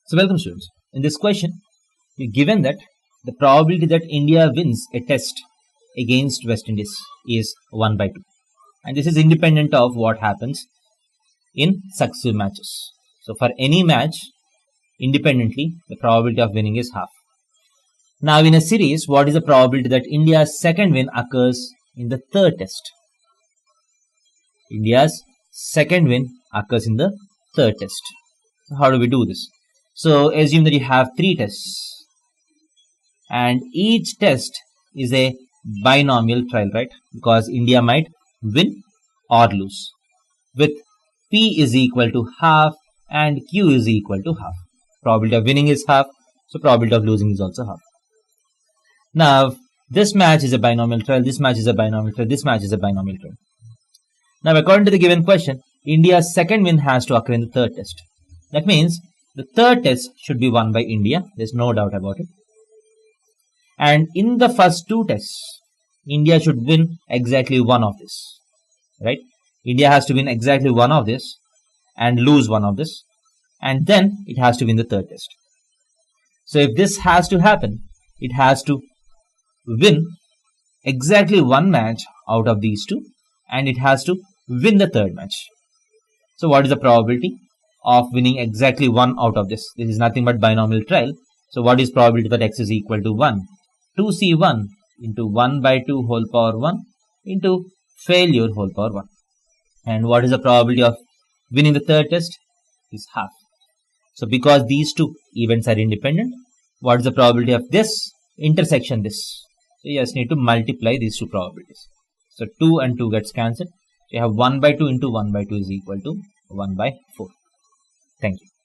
So welcome students. In this question, you're given that the probability that India wins a test against West Indies is 1 by 2. And this is independent of what happens in successive matches. So for any match, independently, the probability of winning is half. Now in a series, what is the probability that India's second win occurs in the third test? India's second win occurs in the third test. So how do we do this? So assume that you have 3 tests and each test is a binomial trial, right? Because India might win or lose with P is equal to half and Q is equal to half. Probability of winning is half, so probability of losing is also half. Now this match is a binomial trial, this match is a binomial trial, this match is a binomial trial. Now according to the given question, India's second win has to occur in the third test. That means the third test should be won by India. There's no doubt about it. And in the first 2 tests, India should win exactly one of this. Right? India has to win exactly one of this and lose one of this. And then it has to win the third test. So if this has to happen, it has to win exactly one match out of these 2. And it has to win the third match. So what is the probability of winning exactly one out of this? This is nothing but binomial trial. So what is probability that x is equal to 1? 2c1 into 1 by 2 whole power 1 into failure whole power 1. And what is the probability of winning the third test? Is half. So because these 2 events are independent, what is the probability of this intersection this? So you just need to multiply these 2 probabilities. So 2 and 2 gets cancelled. So you have 1 by 2 into 1 by 2 is equal to 1 by 4. Thank you.